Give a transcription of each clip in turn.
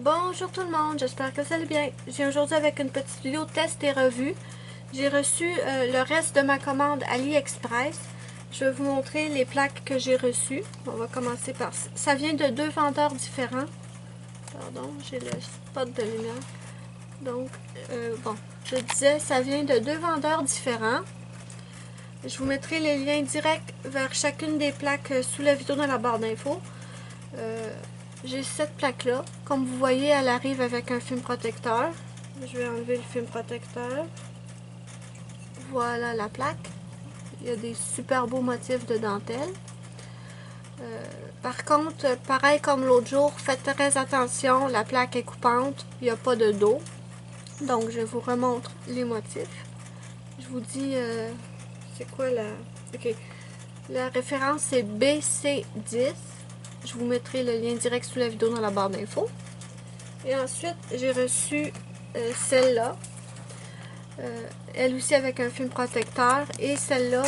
Bonjour tout le monde, j'espère que vous allez bien. Je viens aujourd'hui avec une petite vidéo test et revue. J'ai reçu le reste de ma commande AliExpress. Je vais vous montrer les plaques que j'ai reçues. On va commencer par ça. Ça vient de deux vendeurs différents. Pardon, j'ai le spot de lumière. Donc, bon, je disais, ça vient de deux vendeurs différents. Je vous mettrai les liens directs vers chacune des plaques sous la vidéo dans la barre d'infos. J'ai cette plaque-là. Comme vous voyez, elle arrive avec un film protecteur. Je vais enlever le film protecteur. Voilà la plaque. Il y a des super beaux motifs de dentelle. Par contre, pareil comme l'autre jour, faites très attention, la plaque est coupante, il n'y a pas de dos. Donc, je vous remontre les motifs. Je vous dis, c'est quoi la... Ok. La référence c'est BC10. Je vous mettrai le lien direct sous la vidéo dans la barre d'infos. Et ensuite, j'ai reçu celle-là. Elle aussi avec un film protecteur. Et celle-là,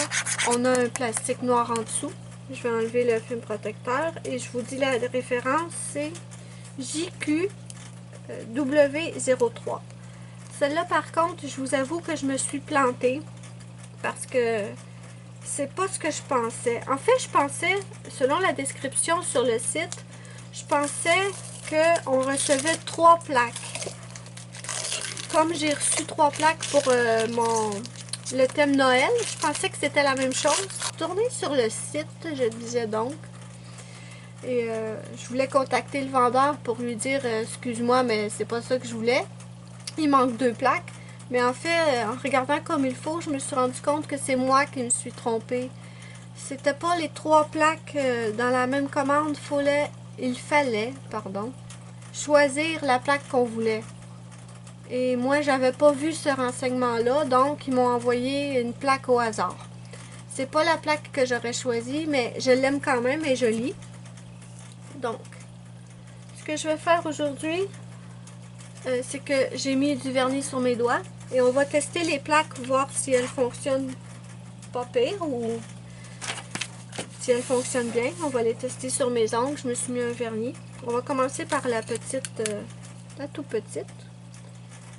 on a un plastique noir en dessous. Je vais enlever le film protecteur. Et je vous dis la référence, c'est JQW03. Celle-là, par contre, je vous avoue que je me suis plantée. Parce que c'est pas ce que je pensais. En fait, je pensais, selon la description sur le site, je pensais qu'on recevait 3 plaques. Comme j'ai reçu 3 plaques pour le thème Noël, je pensais que c'était la même chose. Tourner sur le site, je disais donc. Et je voulais contacter le vendeur pour lui dire excuse-moi, mais c'est pas ça que je voulais. Il manque 2 plaques. Mais en fait, en regardant comme il faut, je me suis rendu compte que c'est moi qui me suis trompée. C'était pas les 3 plaques dans la même commande. Il fallait, choisir la plaque qu'on voulait. Et moi, j'avais pas vu ce renseignement-là, donc ils m'ont envoyé une plaque au hasard. C'est pas la plaque que j'aurais choisie, mais je l'aime quand même et je lis. Donc, ce que je vais faire aujourd'hui, c'est que j'ai mis du vernis sur mes doigts et on va tester les plaques, voir si elles fonctionnent pas pire ou si elles fonctionnent bien. On va les tester sur mes ongles. Je me suis mis un vernis. On va commencer par la petite, la toute petite.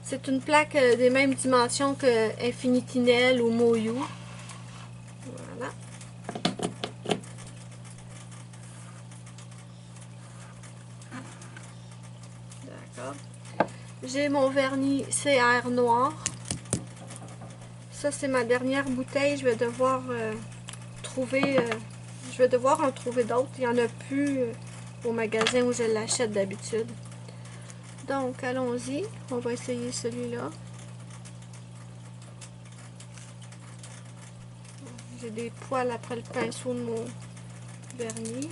C'est une plaque des mêmes dimensions que Infinity Nail ou Moyu. Voilà. D'accord. J'ai mon vernis CR noir. Ça, c'est ma dernière bouteille. Je vais devoir je vais devoir en trouver d'autres. Il n'y en a plus au magasin où je l'achète d'habitude. Donc, allons-y. On va essayer celui-là. J'ai des poils après le pinceau de mon vernis.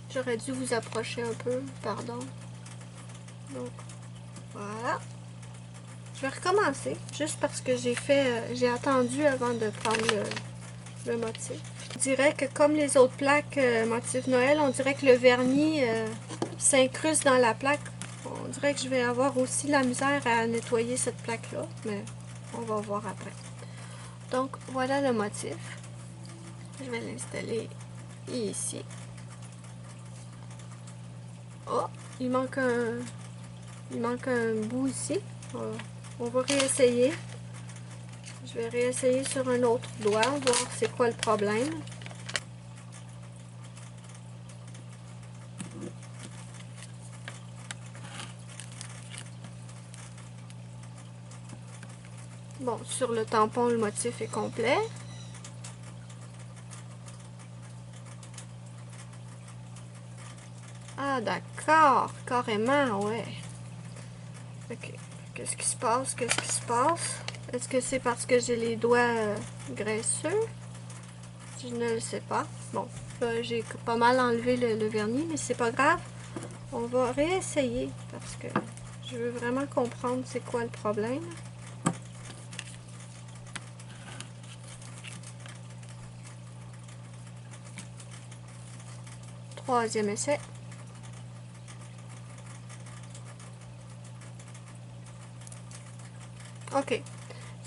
J'aurais dû vous approcher un peu, pardon. Donc, voilà. Je vais recommencer, juste parce que j'ai attendu avant de prendre le motif. Je dirais que comme les autres plaques motif Noël, on dirait que le vernis s'incruste dans la plaque. On dirait que je vais avoir aussi la misère à nettoyer cette plaque-là, mais on va voir après. Donc, voilà le motif. Je vais l'installer ici. Oh, il manque un bout ici. On va réessayer. Je vais réessayer sur un autre doigt, voir c'est quoi le problème. Bon, sur le tampon, le motif est complet. Ah, d'accord, carrément, ouais. Ok, qu'est-ce qui se passe? Qu'est-ce qui se passe? Est-ce que c'est parce que j'ai les doigts graisseux? Je ne le sais pas. Bon, là, j'ai pas mal enlevé le vernis, mais c'est pas grave. On va réessayer parce que je veux vraiment comprendre c'est quoi le problème. Troisième essai. Ok.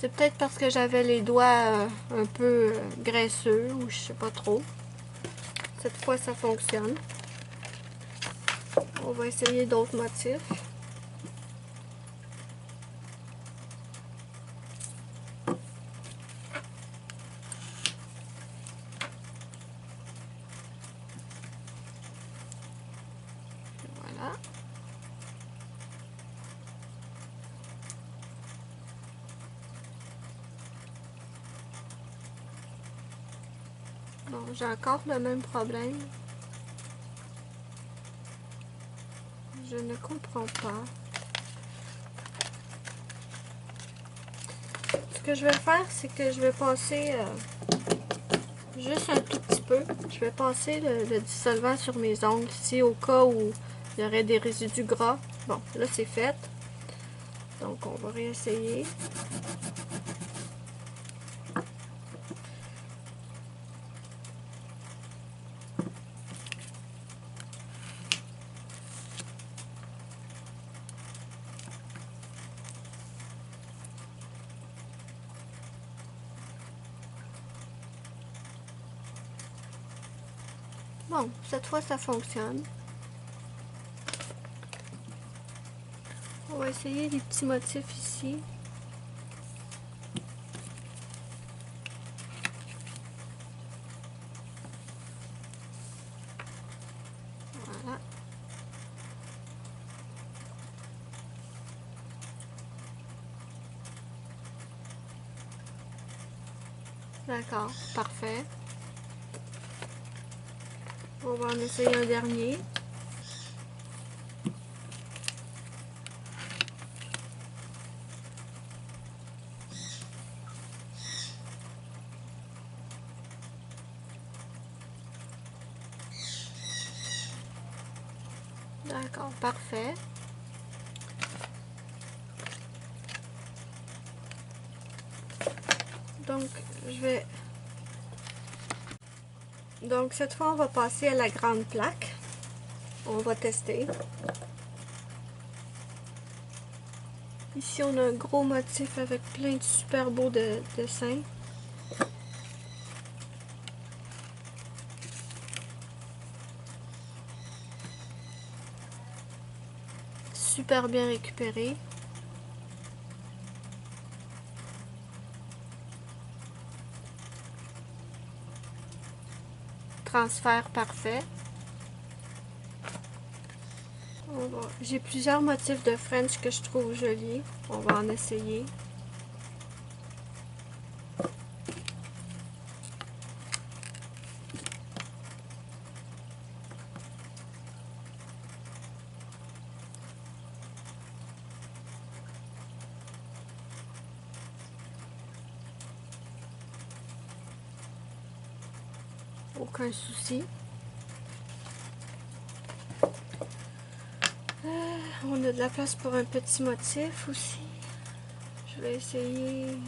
C'est peut-être parce que j'avais les doigts un peu graisseux ou je sais pas trop. Cette fois, ça fonctionne. On va essayer d'autres motifs. Voilà. Bon, j'ai encore le même problème. Je ne comprends pas. Ce que je vais faire, c'est que je vais passer juste un tout petit peu. Je vais passer le dissolvant sur mes ongles ici au cas où il y aurait des résidus gras. Bon, là c'est fait. Donc on va réessayer. Bon, cette fois ça fonctionne. On va essayer les petits motifs ici. Voilà. D'accord, parfait. On va en essayer un dernier. D'accord, parfait. Donc, Donc, cette fois, on va passer à la grande plaque. On va tester. Ici, on a un gros motif avec plein de super beaux dessins. Super bien récupéré. Transfert parfait. J'ai plusieurs motifs de French que je trouve jolis. On va en essayer. Aucun souci. On a de la place pour un petit motif aussi. Je vais essayer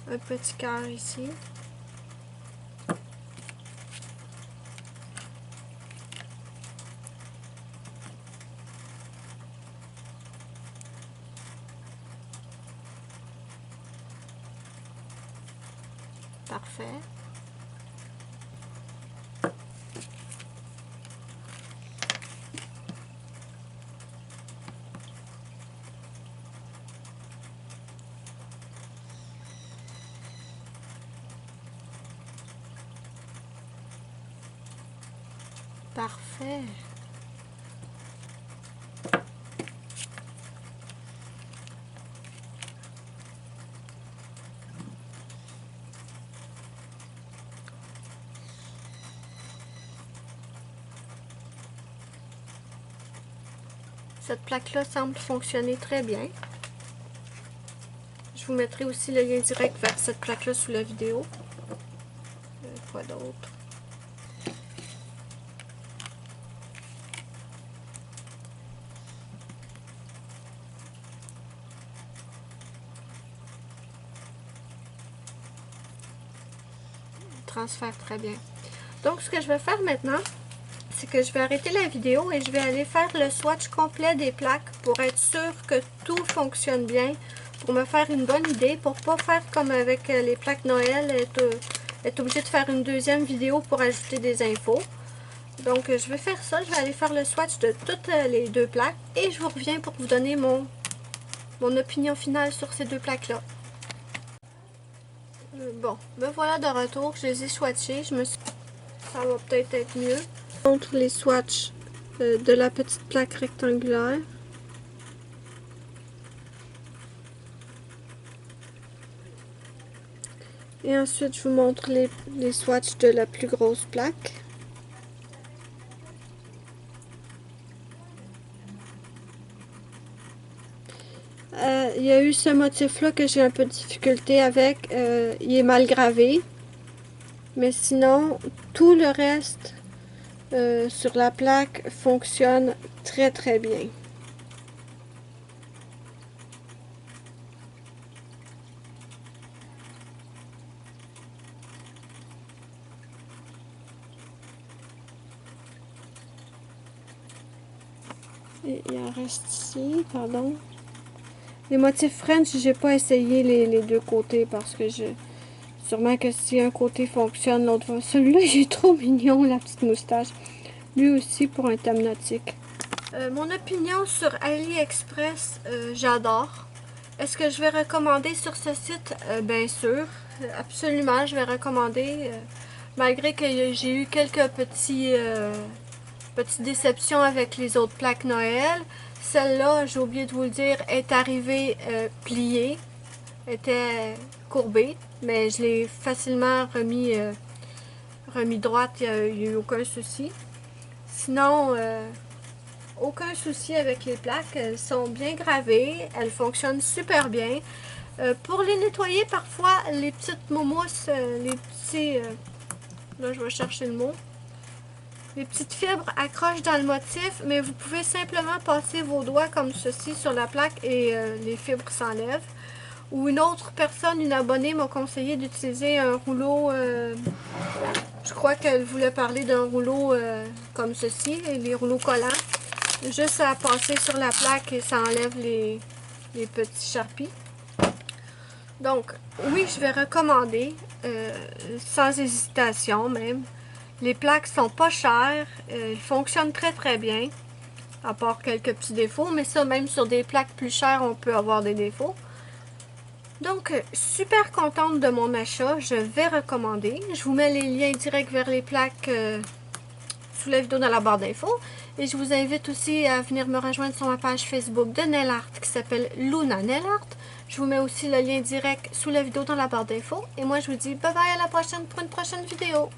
un petit cœur ici. Parfait. Parfait. Cette plaque-là semble fonctionner très bien. Je vous mettrai aussi le lien direct vers cette plaque-là sous la vidéo. Quoi d'autre? Transfère très bien. Donc, ce que je vais faire maintenant, c'est que je vais arrêter la vidéo et je vais aller faire le swatch complet des plaques pour être sûr que tout fonctionne bien, pour me faire une bonne idée, pour pas faire comme avec les plaques Noël, être être obligée de faire une deuxième vidéo pour ajouter des infos. Donc je vais faire ça, je vais aller faire le swatch de toutes les deux plaques et je vous reviens pour vous donner mon opinion finale sur ces deux plaques-là. Bon, me voilà de retour, je les ai swatchés, ça va peut-être être mieux. Je montre les swatchs de la petite plaque rectangulaire. Et ensuite, je vous montre les swatchs de la plus grosse plaque. Il y a eu ce motif-là que j'ai un peu de difficulté avec. Il est mal gravé. Mais sinon, tout le reste sur la plaque fonctionne très très bien. Et il en reste ici, pardon. Les motifs French, j'ai pas essayé les deux côtés parce que sûrement que si un côté fonctionne, l'autre va. Celui-là, il est trop mignon, la petite moustache. Lui aussi pour un thème nautique. Mon opinion sur AliExpress, j'adore. Est-ce que je vais recommander sur ce site? Bien sûr, absolument, je vais recommander. Malgré que j'ai eu quelques petites déceptions avec les autres plaques Noël. Celle-là, j'ai oublié de vous le dire, est arrivée pliée, était courbée, mais je l'ai facilement remis droite, il n'y a eu aucun souci. Sinon, aucun souci avec les plaques, elles sont bien gravées, elles fonctionnent super bien. Pour les nettoyer, parfois, les petites momousses, les petits... là, je vais chercher le mot. Les petites fibres accrochent dans le motif, mais vous pouvez simplement passer vos doigts comme ceci sur la plaque et les fibres s'enlèvent. Ou une autre personne, une abonnée, m'a conseillé d'utiliser un rouleau, je crois qu'elle voulait parler d'un rouleau comme ceci, les rouleaux collants. Juste à passer sur la plaque et ça enlève les petits charpies. Donc, oui, je vais recommander, sans hésitation même. Les plaques sont pas chères, ils fonctionnent très très bien, à part quelques petits défauts, mais ça, même sur des plaques plus chères, on peut avoir des défauts. Donc, super contente de mon achat, je vais recommander. Je vous mets les liens directs vers les plaques sous la vidéo dans la barre d'infos. Et je vous invite aussi à venir me rejoindre sur ma page Facebook de Nail Art qui s'appelle Luna Nail Art. Je vous mets aussi le lien direct sous la vidéo dans la barre d'infos. Et moi, je vous dis bye bye à la prochaine pour une prochaine vidéo.